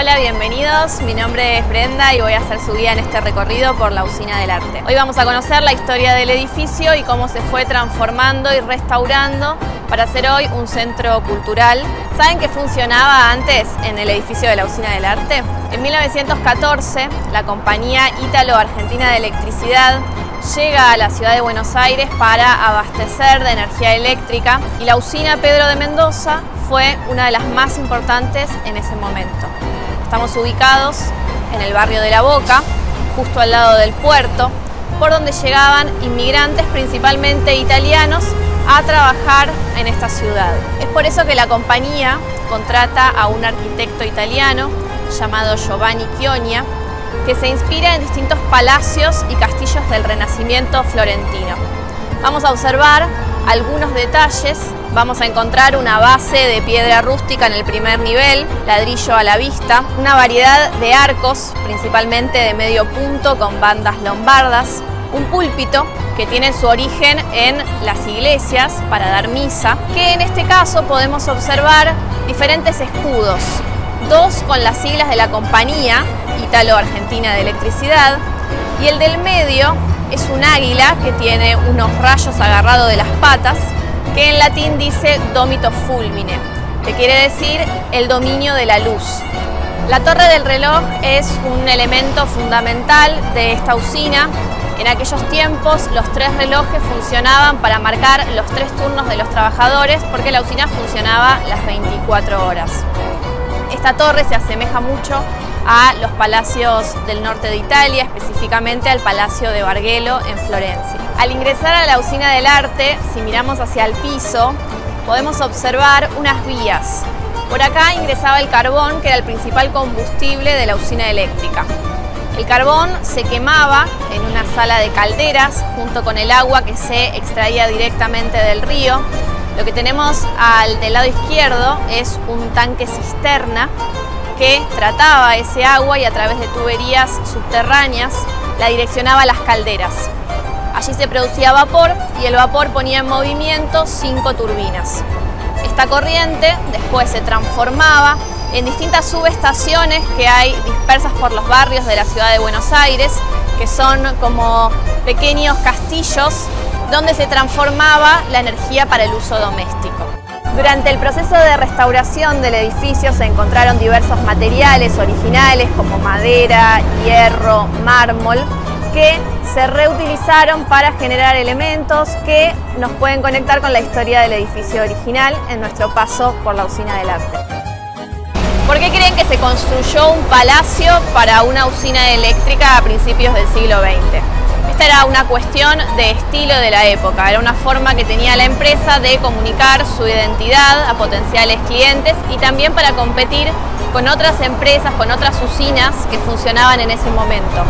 Hola, bienvenidos. Mi nombre es Brenda y voy a ser su guía en este recorrido por la Usina del Arte. Hoy vamos a conocer la historia del edificio y cómo se fue transformando y restaurando para ser hoy un centro cultural. ¿Saben qué funcionaba antes en el edificio de la Usina del Arte? En 1914, la compañía Ítalo-Argentina de Electricidad llega a la ciudad de Buenos Aires para abastecer de energía eléctrica y la usina Pedro de Mendoza fue una de las más importantes en ese momento. Estamos ubicados en el barrio de La Boca, justo al lado del puerto, por donde llegaban inmigrantes, principalmente italianos, a trabajar en esta ciudad. Es por eso que la compañía contrata a un arquitecto italiano llamado Giovanni Chionia, que se inspira en distintos palacios y castillos del Renacimiento florentino. Vamos a observar algunos detalles. Vamos a encontrar una base de piedra rústica en el primer nivel, ladrillo a la vista, una variedad de arcos, principalmente de medio punto con bandas lombardas, un púlpito que tiene su origen en las iglesias para dar misa, que en este caso podemos observar diferentes escudos, dos con las siglas de la compañía Ítalo-Argentina de Electricidad y el del medio es un águila que tiene unos rayos agarrados de las patas, que en latín dice Domito Fulmine, que quiere decir el dominio de la luz. La torre del reloj es un elemento fundamental de esta usina. En aquellos tiempos los tres relojes funcionaban para marcar los tres turnos de los trabajadores porque la usina funcionaba las 24 horas. Esta torre se asemeja mucho a los palacios del norte de Italia, específicamente al Palacio de Bargello en Florencia. Al ingresar a la Usina del Arte, si miramos hacia el piso, podemos observar unas vías. Por acá ingresaba el carbón, que era el principal combustible de la usina eléctrica. El carbón se quemaba en una sala de calderas junto con el agua que se extraía directamente del río. Lo que tenemos del lado izquierdo es un tanque cisterna que trataba ese agua y a través de tuberías subterráneas la direccionaba a las calderas. Allí se producía vapor y el vapor ponía en movimiento 5 turbinas. Esta corriente después se transformaba en distintas subestaciones que hay dispersas por los barrios de la ciudad de Buenos Aires, que son como pequeños castillos donde se transformaba la energía para el uso doméstico. Durante el proceso de restauración del edificio se encontraron diversos materiales originales como madera, hierro, mármol, que se reutilizaron para generar elementos que nos pueden conectar con la historia del edificio original en nuestro paso por la Usina del Arte. ¿Por qué creen que se construyó un palacio para una usina eléctrica a principios del siglo XX? Esta era una cuestión de estilo de la época, era una forma que tenía la empresa de comunicar su identidad a potenciales clientes y también para competir con otras empresas, con otras usinas que funcionaban en ese momento.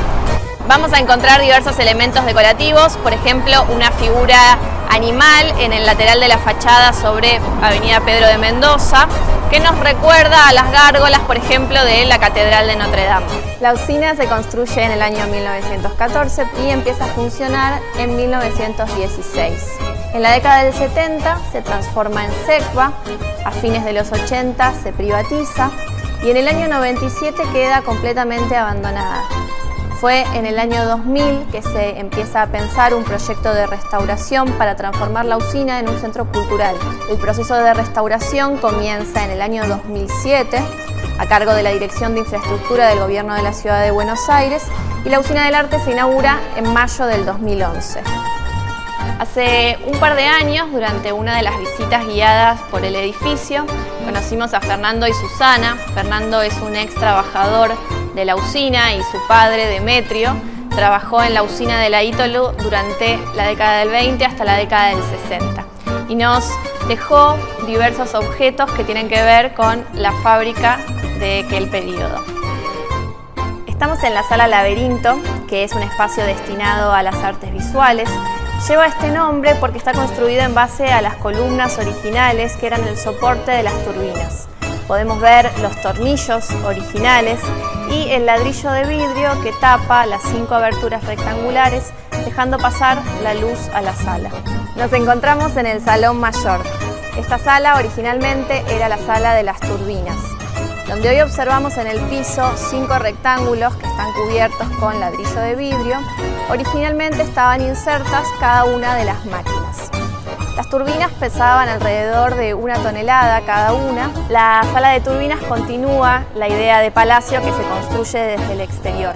Vamos a encontrar diversos elementos decorativos, por ejemplo, una figura animal en el lateral de la fachada sobre Avenida Pedro de Mendoza, que nos recuerda a las gárgolas, por ejemplo, de la Catedral de Notre Dame. La usina se construye en el año 1914 y empieza a funcionar en 1916. En la década del 70 se transforma en SECBA, a fines de los 80 se privatiza y en el año 97 queda completamente abandonada. Fue en el año 2000 que se empieza a pensar un proyecto de restauración para transformar la usina en un centro cultural. El proceso de restauración comienza en el año 2007 a cargo de la Dirección de Infraestructura del Gobierno de la Ciudad de Buenos Aires y la Usina del Arte se inaugura en mayo del 2011. Hace un par de años, durante una de las visitas guiadas por el edificio, conocimos a Fernando y Susana. Fernando es un ex trabajador de la usina y su padre, Demetrio, trabajó en la usina de la Ítalo durante la década del 20 hasta la década del 60 y nos dejó diversos objetos que tienen que ver con la fábrica de aquel periodo. Estamos en la Sala Laberinto, que es un espacio destinado a las artes visuales. Lleva este nombre porque está construido en base a las columnas originales que eran el soporte de las turbinas. Podemos ver los tornillos originales y el ladrillo de vidrio que tapa las 5 aberturas rectangulares, dejando pasar la luz a la sala. Nos encontramos en el Salón Mayor. Esta sala originalmente era la sala de las turbinas. Donde hoy observamos en el piso 5 rectángulos que están cubiertos con ladrillo de vidrio, originalmente estaban insertas cada una de las máquinas. Las turbinas pesaban alrededor de 1 tonelada cada una. La sala de turbinas continúa la idea de palacio que se construye desde el exterior.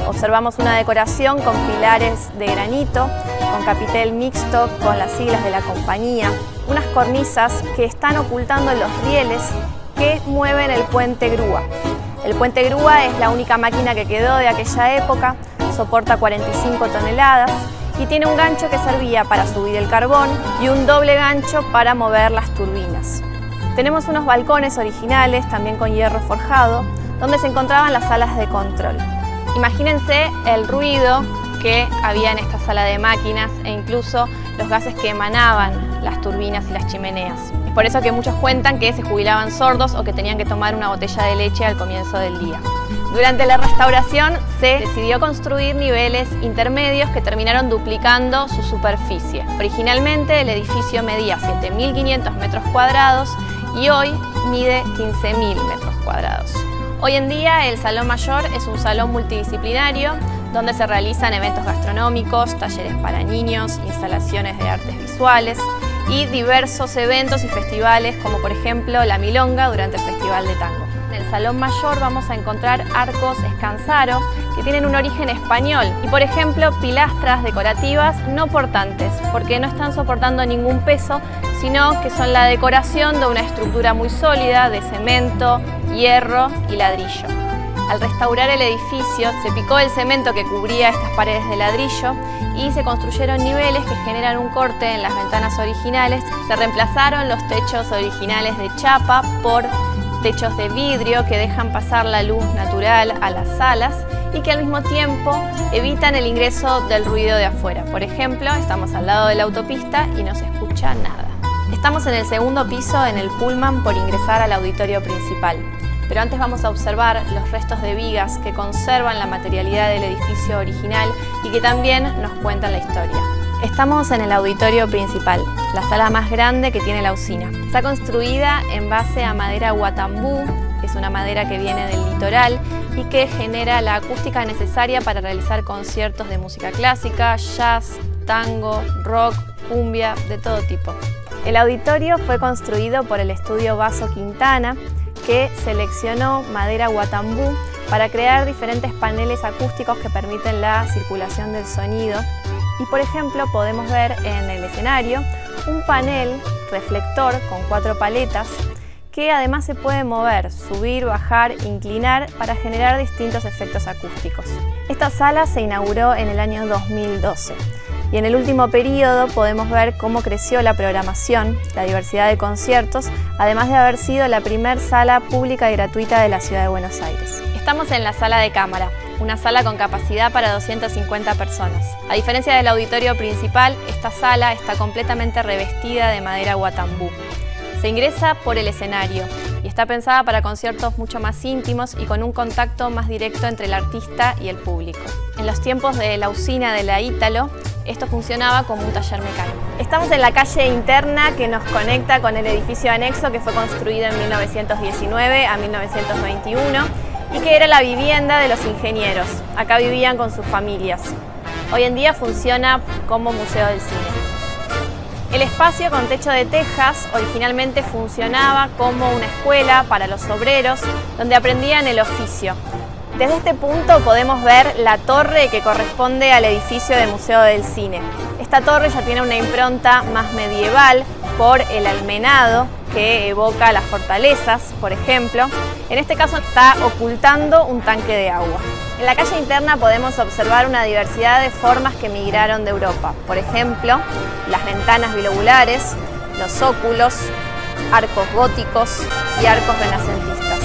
Observamos una decoración con pilares de granito, con capitel mixto con las siglas de la compañía, unas cornisas que están ocultando los rieles que mueven el puente grúa. El puente grúa es la única máquina que quedó de aquella época, soporta 45 toneladas y tiene un gancho que servía para subir el carbón y un doble gancho para mover las turbinas. Tenemos unos balcones originales, también con hierro forjado, donde se encontraban las salas de control. Imagínense el ruido que había en esta sala de máquinas e incluso los gases que emanaban las turbinas y las chimeneas. Es por eso que muchos cuentan que se jubilaban sordos o que tenían que tomar una botella de leche al comienzo del día. Durante la restauración se decidió construir niveles intermedios que terminaron duplicando su superficie. Originalmente el edificio medía 7.500 metros cuadrados y hoy mide 15.000 metros cuadrados. Hoy en día el Salón Mayor es un salón multidisciplinario donde se realizan eventos gastronómicos, talleres para niños, instalaciones de artes visuales y diversos eventos y festivales como por ejemplo la Milonga durante el Festival de Tango. En el Salón Mayor vamos a encontrar arcos escanzaro que tienen un origen español y por ejemplo pilastras decorativas no portantes porque no están soportando ningún peso sino que son la decoración de una estructura muy sólida de cemento, hierro y ladrillo. Al restaurar el edificio se picó el cemento que cubría estas paredes de ladrillo y se construyeron niveles que generan un corte en las ventanas originales. Se reemplazaron los techos originales de chapa por techos de vidrio que dejan pasar la luz natural a las salas y que al mismo tiempo evitan el ingreso del ruido de afuera. Por ejemplo, estamos al lado de la autopista y no se escucha nada. Estamos en el segundo piso en el pullman por ingresar al auditorio principal. Pero antes vamos a observar los restos de vigas que conservan la materialidad del edificio original y que también nos cuentan la historia. Estamos en el auditorio principal, la sala más grande que tiene la usina. Está construida en base a madera guatambú, que es una madera que viene del litoral y que genera la acústica necesaria para realizar conciertos de música clásica, jazz, tango, rock, cumbia, de todo tipo. El auditorio fue construido por el estudio Basso Quintana, que seleccionó madera guatambú para crear diferentes paneles acústicos que permiten la circulación del sonido. Y por ejemplo podemos ver en el escenario un panel reflector con 4 paletas que además se puede mover, subir, bajar, inclinar para generar distintos efectos acústicos. Esta sala se inauguró en el año 2012 y en el último periodo podemos ver cómo creció la programación, la diversidad de conciertos, además de haber sido la primera sala pública y gratuita de la ciudad de Buenos Aires. Estamos en la sala de cámara, una sala con capacidad para 250 personas. A diferencia del auditorio principal, esta sala está completamente revestida de madera guatambú. Se ingresa por el escenario y está pensada para conciertos mucho más íntimos y con un contacto más directo entre el artista y el público. En los tiempos de la usina de la Ítalo, esto funcionaba como un taller mecánico. Estamos en la calle interna que nos conecta con el edificio anexo que fue construido en 1919 a 1921 y que era la vivienda de los ingenieros. Acá vivían con sus familias. Hoy en día funciona como museo del cine. El espacio con techo de tejas originalmente funcionaba como una escuela para los obreros donde aprendían el oficio. Desde este punto podemos ver la torre que corresponde al edificio de Museo del Cine. Esta torre ya tiene una impronta más medieval por el almenado que evoca las fortalezas, por ejemplo. En este caso está ocultando un tanque de agua. En la calle interna podemos observar una diversidad de formas que migraron de Europa. Por ejemplo, las ventanas bilobulares, los óculos, arcos góticos y arcos renacentistas.